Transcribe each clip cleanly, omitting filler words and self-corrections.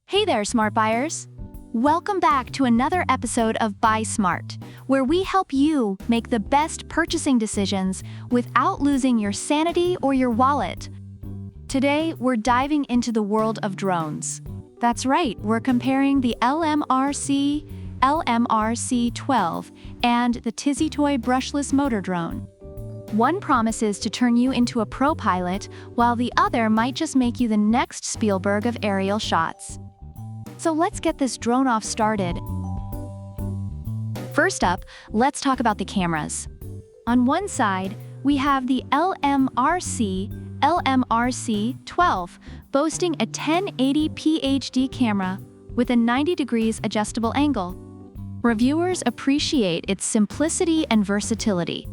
Hey there, smart buyers! Welcome back to another episode of Buy Smart, where we help you make the best purchasing decisions without losing your sanity or your wallet. Today, we're diving into the world of drones. That's right, we're comparing the LMRC-12 and the TizzyToy Brushless motor drone. One promises to turn you into a pro pilot, while the other might just make you the next Spielberg of aerial shots. So let's get this drone off started. First up, let's talk about the cameras. On one side, we have the LMRC-12, boasting a 1080p HD camera with a 90 degrees adjustable angle. Reviewers appreciate its simplicity and versatility,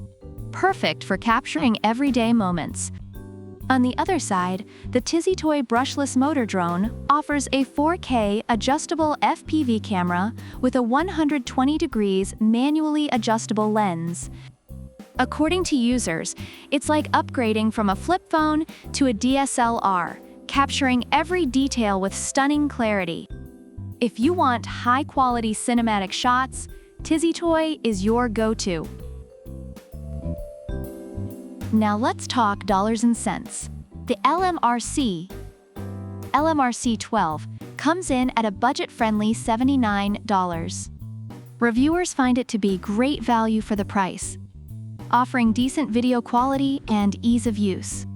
perfect for capturing everyday moments. On the other side, the TizzyToy Brushless motor drone offers a 4K adjustable FPV camera with a 120 degrees manually adjustable lens. According to users, it's like upgrading from a flip phone to a DSLR, capturing every detail with stunning clarity. If you want high-quality cinematic shots, TizzyToy is your go-to. Now let's talk dollars and cents. The LMRC-12 comes in at a budget-friendly $79. Reviewers find it to be great value for the price, offering decent video quality and ease of use.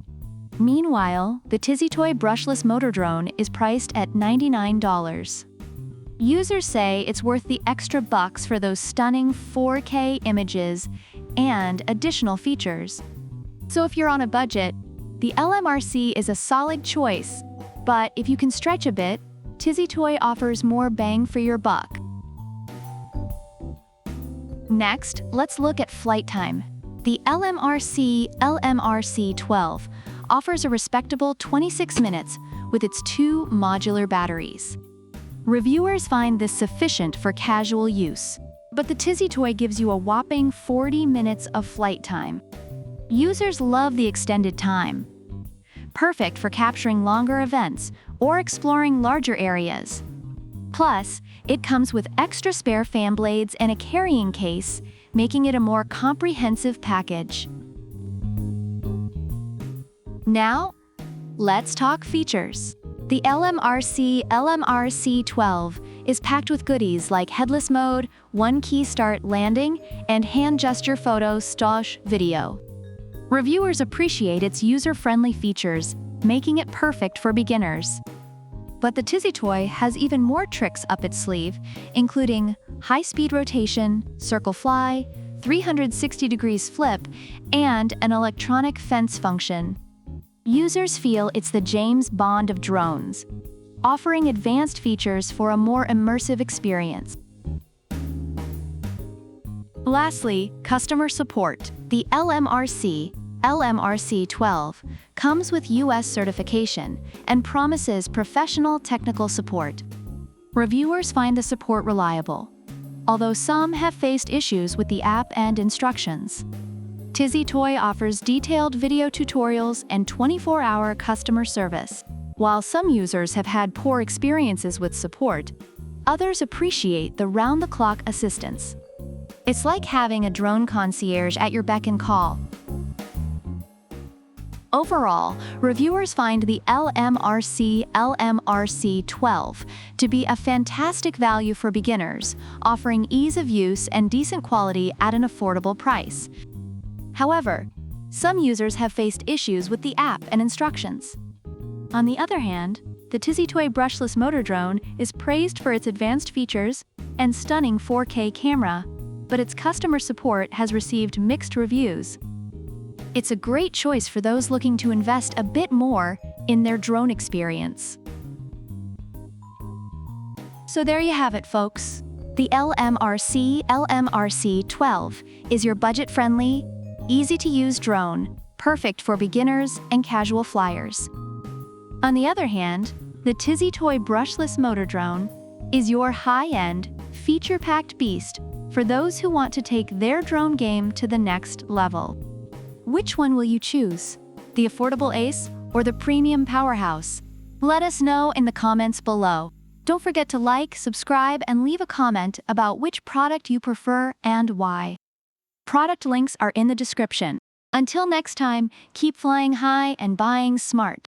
Meanwhile, the TizzyToy Brushless motor drone is priced at $99. Users say it's worth the extra bucks for those stunning 4K images and additional features. So if you're on a budget, the LMRC is a solid choice, but if you can stretch a bit, TizzyToy offers more bang for your buck. Next, let's look at flight time. The LMRC-12 offers a respectable 26 minutes with its two modular batteries. Reviewers find this sufficient for casual use, but the TizzyToy gives you a whopping 40 minutes of flight time. Users love the extended time, perfect for capturing longer events or exploring larger areas. Plus, it comes with extra spare fan blades and a carrying case, making it a more comprehensive package. Now, let's talk features. The LMRC-12 is packed with goodies like headless mode, one-key start landing, and hand gesture photo / video. Reviewers appreciate its user-friendly features, making it perfect for beginners. But the TizzyToy has even more tricks up its sleeve, including high-speed rotation, circle fly, 360 degrees flip, and an electronic fence function. Users feel it's the James Bond of drones, offering advanced features for a more immersive experience. Lastly, customer support. The LMRC-12 comes with US certification and promises professional technical support. Reviewers find the support reliable, although some have faced issues with the app and instructions. TizzyToy offers detailed video tutorials and 24-hour customer service. While some users have had poor experiences with support, others appreciate the round-the-clock assistance. It's like having a drone concierge at your beck and call. Overall, reviewers find the LMRC-12 to be a fantastic value for beginners, offering ease of use and decent quality at an affordable price. However, some users have faced issues with the app and instructions. On the other hand, the TizzyToy Brushless motor drone is praised for its advanced features and stunning 4K camera, but its customer support has received mixed reviews. It's a great choice for those looking to invest a bit more in their drone experience. So there you have it, folks. The LMRC-12 is your budget-friendly, easy-to-use drone, perfect for beginners and casual flyers. On the other hand, the TizzyToy Brushless motor drone is your high-end, feature-packed beast for those who want to take their drone game to the next level. Which one will you choose? The affordable ace or the premium powerhouse? Let us know in the comments below. Don't forget to like, subscribe, and leave a comment about which product you prefer and why. Product links are in the description. Until next time, keep flying high and buying smart.